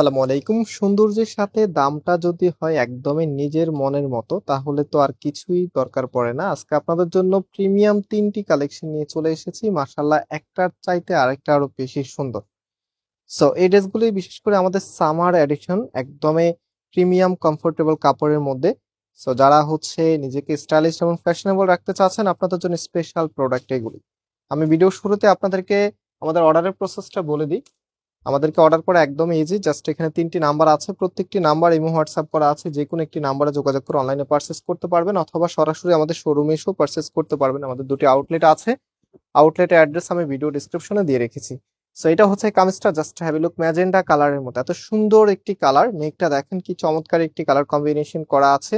আসসালামু আলাইকুম। সৌন্দর্যের সাথে দামটা যদি হয় একদমই নিজের মনের মতো তাহলে তো আর কিছুই দরকার পড়ে না। আজকে আপনাদের জন্য প্রিমিয়াম 3টি কালেকশন নিয়ে চলে এসেছি, মাশাআল্লাহ একটার চাইতে আরেকটা আরো বেশি সুন্দর। সো এই ড্রেসগুলি বিশেষ করে আমাদের সামার এডিশন, একদমই প্রিমিয়াম কমফোর্টেবল কাপড়ের মধ্যে। সো যারা হচ্ছে নিজেকে স্টাইলিশ এবং ফ্যাশনেবল রাখতে চাচ্ছেন আপনাদের জন্য স্পেশাল প্রোডাক্ট এগুলি। আমি ভিডিও শুরুতে আপনাদেরকে আমাদের অর্ডারের প্রসেসটা বলে দিই। আমাদেরকে অর্ডার করা একদম ইজি, জাস্ট এখানে 3টি নাম্বার আছে, প্রত্যেকটি নাম্বার ইমো হোয়াটসঅ্যাপ করা আছে, যে কোনো একটি নাম্বারে যোগাযোগ করে অনলাইনে পারচেস করতে পারবেন অথবা সরাসরি আমাদের শোরুমে এসেও পারচেস করতে পারবেন। আমাদের দুটি আউটলেট আছে, আউটলেটের অ্যাড্রেস আমি ভিডিও ডিসক্রিপশনে দিয়ে রেখেছি। সো এটা হচ্ছে কামিজটা, just have a look, magenta কালারের মধ্যে এত সুন্দর একটি কালার। মেঘটা দেখেন কি চমৎকার একটি কালার কম্বিনেশন করা আছে।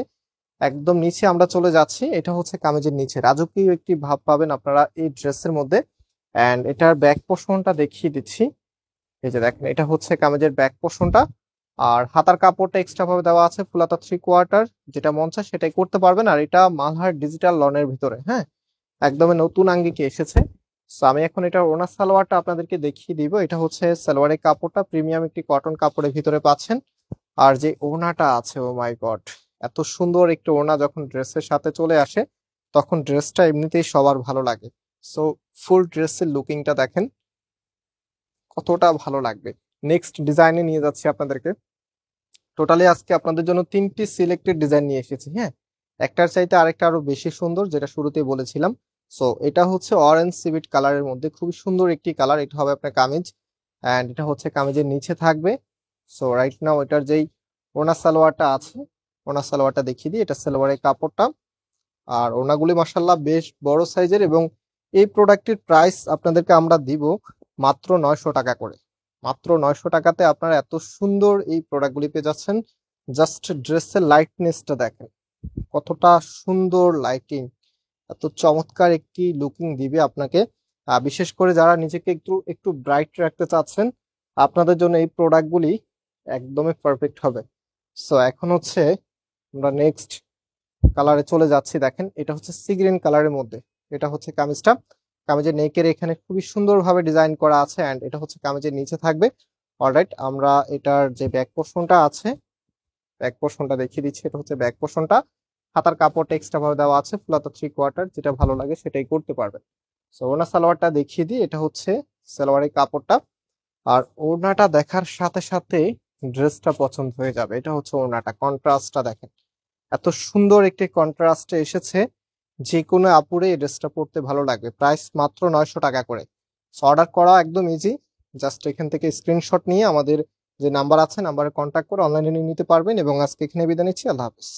একদম নিচে আমরা চলে যাচ্ছি, এটা হচ্ছে কামিজের নিচে, রাজকীয় একটি ভাব পাবেন আপনারা এই ড্রেসের মধ্যে। অ্যান্ড এটার ব্যাক পোর্শনটা দেখিয়ে দিচ্ছি। এই যে দেখেন, এটা হচ্ছে কামিজের ব্যাক পোর্শনটা। আর হাতার কাপড়টা এক্সট্রা ভাবে দেওয়া আছে, ফুলাতা 3/4, যেটা মন চায় সেটাই করতে পারবেন। আর এটা মালহার ডিজিটাল লনের ভিতরে, হ্যাঁ, একদমই নতুন আঙ্গিকে এসেছে। তো আমি এখন এটা ওনার সালোয়ারটা আপনাদেরকে দেখিয়ে দিব। এটা হচ্ছে সালোয়ারের কাপড়টা, প্রিমিয়াম একটি কটন কাপড়ের ভিতরে পাচ্ছেন। আর যে ওড়নাটা আছে, ও মাই গড, এত সুন্দর একটি ওড়না যখন ড্রেসের সাথে চলে আসে তখন ড্রেসটা এমনিতেই সবার ভালো লাগে। সো ফুল ড্রেসের লুকিংটা দেখেন কতটা ভালো লাগবে। নেক্সট ডিজাইনে নিয়ে যাচ্ছি আপনাদেরকে। টোটালি আজকে আপনাদের জন্য 3টি সিলেক্টেড ডিজাইন নিয়ে এসেছি, হ্যাঁ, একটার চাইতে আরেকটা আরো বেশি সুন্দর, যেটা শুরুতেই বলেছিলাম। সো এটা হচ্ছে অরেঞ্জ সিভিট কালারের মধ্যে, খুবই সুন্দর একটি কালার। এটা হবে আপনার কামিজ, অ্যান্ড এটা হচ্ছে কামিজের নিচে থাকবে। সো রাইট নাও এটার যেই ওনা সালোয়ারটা আছে, ওনা সালোয়ারটা দেখিয়ে দিই। এটা সালোয়ারের কাপড়টা। আর ওনাগুলি মাসাল্লাহ বেশ বড় সাইজের, এবং এই প্রোডাক্টের প্রাইস আপনাদেরকে আমরা দিব মাত্র 900 টাকা করে। মাত্র 900 টাকাতে আপনারা এত সুন্দর এই প্রোডাক্টগুলি পেয়ে যাচ্ছেন। জাস্ট ড্রেসের লাইটনেসটা দেখেন কতটা সুন্দর লাইটিং, এত চমৎকার একটি লুকিং দিবে আপনাকে। বিশেষ করে যারা নিজেকে একটু একটু ব্রাইট রাখতে চাচ্ছেন আপনাদের জন্য এই প্রোডাক্টগুলি একদমই পারফেক্ট হবে। সো এখন হচ্ছে আমরা নেক্সট কালারে চলে যাচ্ছি। দেখেন, এটা হচ্ছে সি গ্রিন কালারের মধ্যে। এটা হচ্ছে কামিজটা, কামিজের নেকের এখানে খুবই সুন্দরভাবে ডিজাইন করা আছে, অ্যান্ড এটা হচ্ছে কামিজের নিচে থাকবে। অলরাইট, আমরা এটার যে ব্যাক পোর্শনটা আছে, ব্যাক পোর্শনটা দেখিয়ে দিচ্ছি। এটা হচ্ছে ব্যাক পোর্শনটা। হাতার কাপড়টা এক্সট্রা ভাবে দেওয়া আছে, ফুলাতা 3/4, যেটা ভালো লাগে সেটাই করতে পারবেন। সো ওনা সালোয়ারটা দেখিয়ে দিই। এটা হচ্ছে সালোয়ারের কাপড়টা। আর ওড়নাটা দেখার সাথে সাথে ড্রেসটা পছন্দ হয়ে যাবে। এটা হচ্ছে ওড়নাটা, কন্ট্রাস্টটা দেখেন এত সুন্দর একটি কন্ট্রাস্টে এসেছে, যে কোনো আপুরে এই ড্রেসটা পরতে ভালো লাগবে। প্রাইস মাত্র 900 টাকা করে। অর্ডার করা একদম ইজি, জাস্ট এখান থেকে স্ক্রিনশট নিয়ে আমাদের যে নাম্বার আছে নাম্বারে কন্ট্যাক্ট করে অনলাইনে নিতে পারবেন। এবং আজকে এখানে বিদায় নিচ্ছি, আল্লাহ হাফেজ।